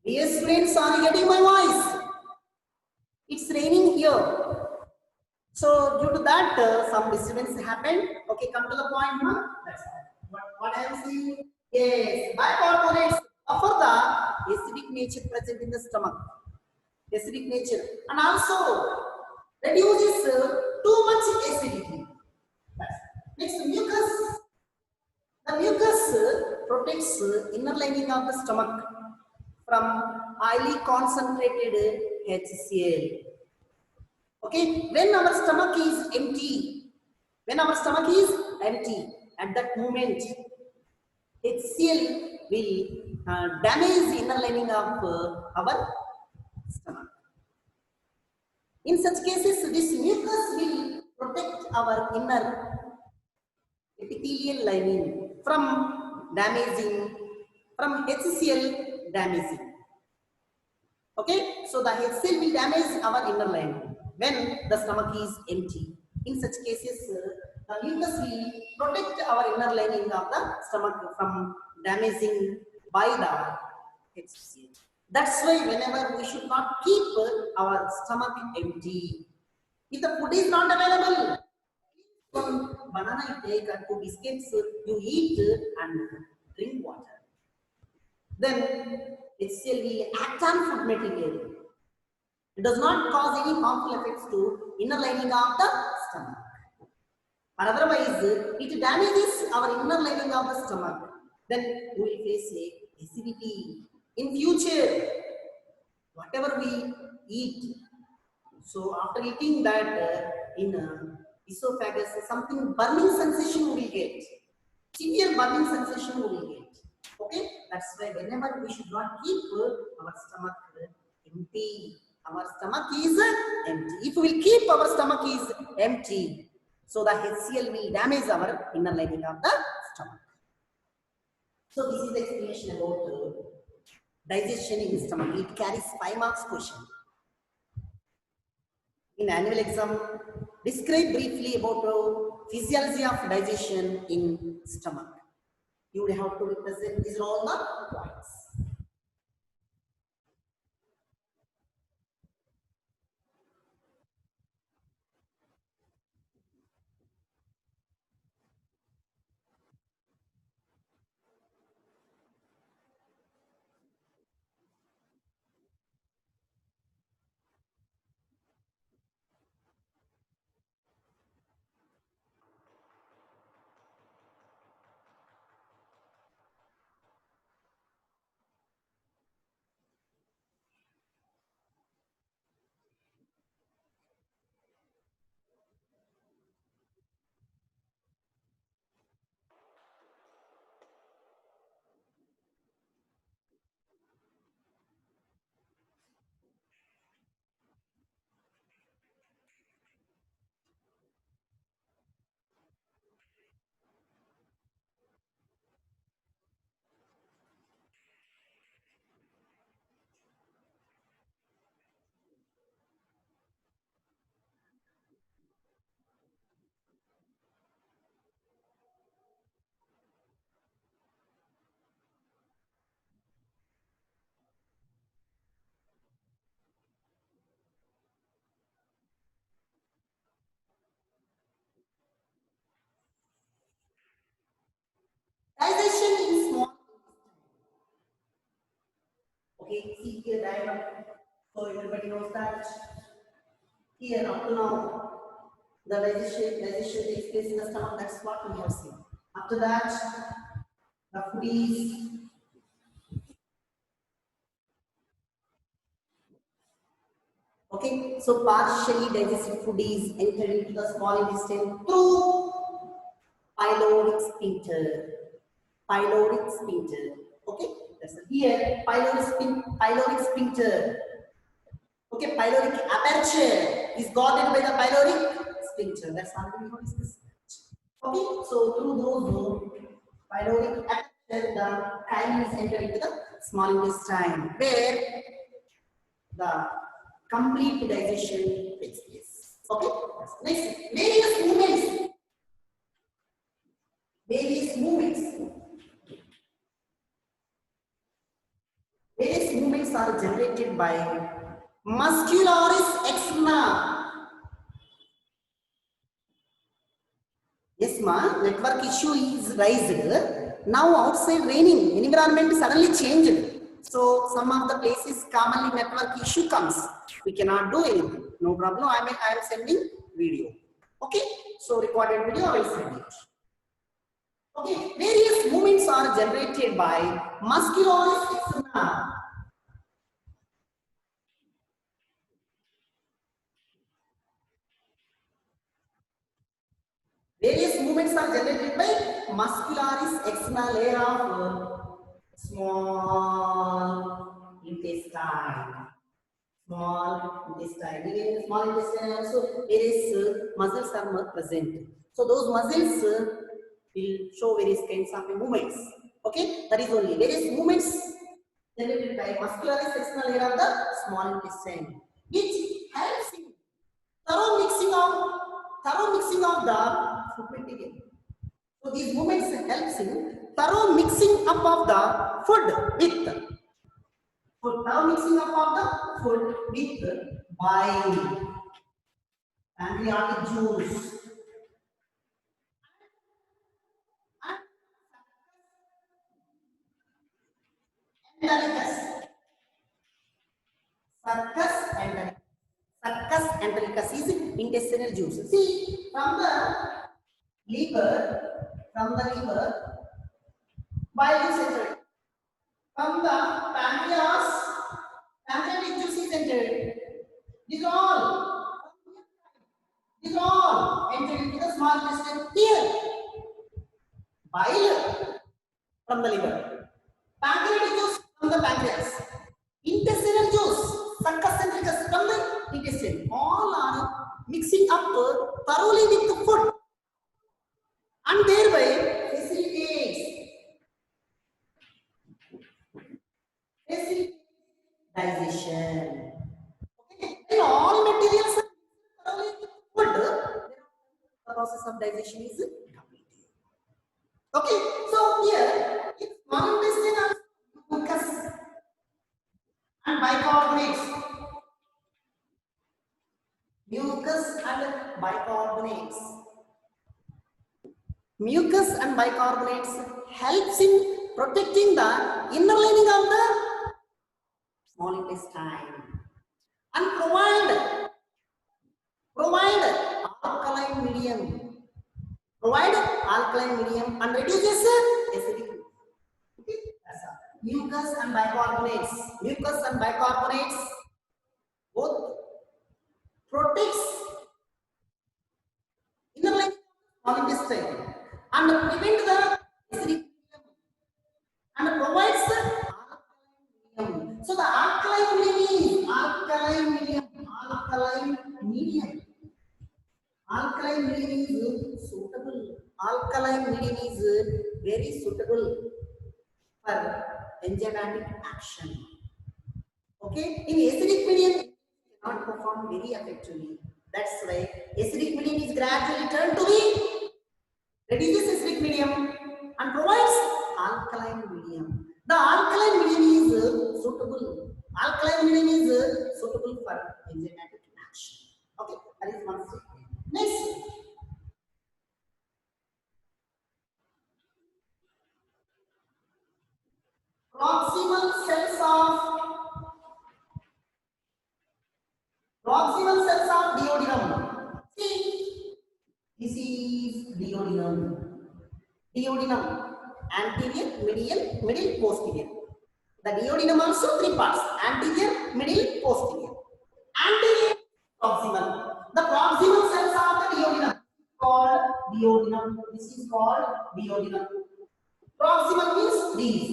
Dear students, are you getting my voice? It's raining here. So due to that, some disturbance happened. Okay, come to the point, huh? That's all. What I am saying? Yes, bicarbonates offer the acidic nature present in the stomach. Acidic nature, and also reduces too much acidity. Next, mucus. The mucus protects inner lining of the stomach from highly concentrated HCl. Okay, when our stomach is empty, at that moment, HCl will damage the inner lining of our stomach. In such cases, this mucus will protect our inner epithelial lining from damaging, from HCl damaging. Okay, so the HCl will damage our inner lining when the stomach is empty. In such cases, the mucus will protect our inner lining of the stomach from damaging by the HCl. That's why whenever we should not keep our stomach empty. If the food is not available, one banana you take and 2 biscuits you eat and drink water. Then HCl will act on food material. It does not cause any harmful effects to inner lining of the stomach. Or otherwise, it damages our inner lining of the stomach. Then we will face acidity. In future, whatever we eat, so after eating that in esophagus, something burning sensation we will get. Severe burning sensation we will get. Okay, that's why whenever we should not keep our stomach empty. Our stomach is empty. If we keep our stomach is empty, so the HCl will damage our inner lining of the stomach. So this is the explanation about digestion in the stomach. It carries 5 marks question. In annual exam, describe briefly about physiology of digestion in stomach. You will have to represent these are all the points. Digestion in small intestine. Okay, see here diagram. So everybody knows that here up to now the digestion takes place in the stomach. That's what we have seen. After that, the food is okay. So partially digested food is entered into the small intestine through pyloric sphincter. Pyloric sphincter. Okay, that's here pyloric sphincter. Okay, pyloric aperture is guarded by the pyloric sphincter. That's already we discussed. Okay, so through those pyloric aperture, the chyme is entered into the small intestine, where the complete digestion takes place. Okay, next, various movements. Various movements. Various movements are generated by muscularis externa. Yes, ma, network issue is raised. Now outside raining, environment suddenly changed. So some of the places commonly network issue comes. We cannot do anything. No problem. I am sending video. Okay. So recorded video I will send it. Okay. Various movements are generated by muscularis externa. Various movements are generated by muscularis externa layer of small intestine. Small intestine. Even in small intestine also various muscles are present. So those muscles will show various kinds of movements. Okay, that is only various movements generated by muscularis externa layer of the small intestine, which helps in thorough mixing of the food material. So these movements helps in thorough mixing up of the food with thorough mixing up of the food with bile, pancreatic juice, and entericus. Succus entericus is intestinal juice. See, liver, from the liver, bile is entered. From the pancreas, pancreatic juice is entered. These are all entered into the small intestine here. Bile from the liver, pancreatic juice from the pancreas, intestinal juice, succus entericus from the intestine. All are mixing up thoroughly with the food and thereby facilitate digestion. Okay. When all materials are thoroughly with food, the process of digestion is complete. Okay, so here in small intestine are mucus and bicarbonates. Mucus and bicarbonates. Mucus and bicarbonates helps in protecting the inner lining of the small intestine and provide alkaline medium. Provide alkaline medium and reduces acidity. Okay? Mucus and bicarbonates both protects inner lining of small intestine and prevent the acidity and provides the alkaline medium. So the alkaline medium is suitable. Alkaline medium is very suitable for enzymatic action. Okay, in acidic medium it cannot perform very effectively. That's why acidic medium is gradually turned to be reduces acidic medium and provides alkaline medium. The alkaline medium is suitable. Alkaline medium is suitable for enzymatic action. Okay, that is one step. Next, proximal cells of duodenum. See, this is duodenum. Duodenum, anterior, medial, middle, posterior. The duodenum also three parts: anterior, middle, posterior. Anterior, proximal. The proximal cells of the duodenum called duodenum. This is called duodenum. Proximal means these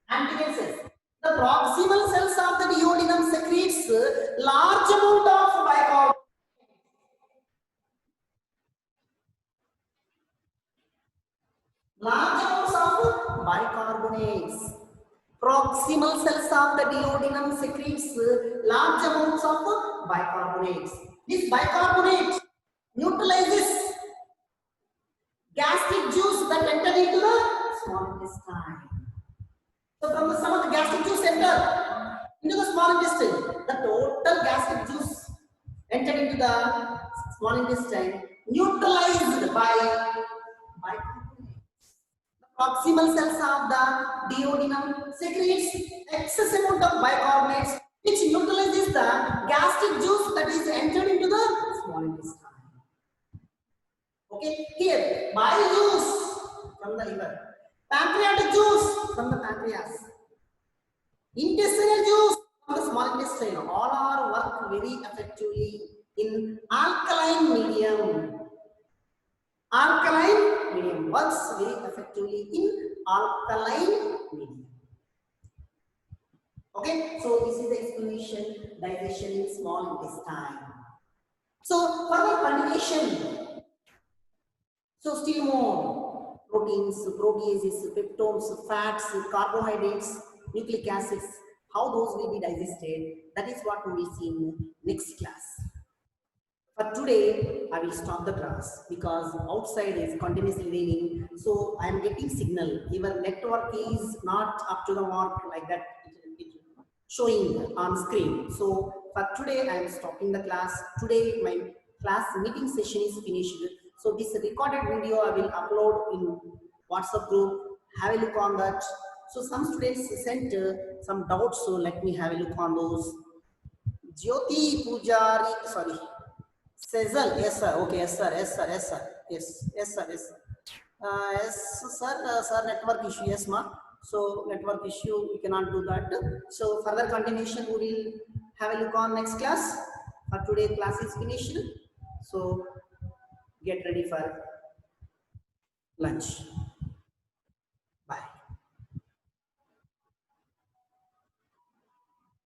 anterior cells. The proximal cells of the duodenum secretes large amount of bicarbonate. Large amounts of bicarbonates. Proximal cells of the duodenum secretes large amounts of bicarbonates. This bicarbonate neutralizes gastric juice that enter into the small intestine. So from the some of the gastric juice enter into the small intestine. The total gastric juice entered into the small intestine, neutralized by the proximal cells of the duodenum secretes excess amount of bicarbonates, which neutralizes the gastric juice that is entered into the small intestine. Okay, here bile juice from the liver, pancreatic juice from the pancreas, intestinal juice from the small intestine, all are work very effectively in alkaline medium. Alkaline medium works very effectively in alkaline medium. Okay, so this is the explanation, digestion in small intestine. So further continuation. So still more proteins, proteases, peptones, fats, carbohydrates, nucleic acids, how those will be digested. That is what we will see in next class. For today, I will stop the class because outside is continuously raining. So I am getting signal. Your network is not up to the mark like that. Showing on screen. So for today, I am stopping the class. Today, my class meeting session is finished. So this recorded video I will upload in WhatsApp group. Have a look on that. So some students sent some doubts. So let me have a look on those. Jyoti Pujari, sorry. Sezel, yes sir. Okay, yes sir. Yes sir. Yes sir. Yes, yes sir. Yes sir. Yes sir. Sir, network issue. Yes ma. So network issue, we cannot do that. So further continuation, we will have a look on next class. For today, class is finished. So get ready for lunch.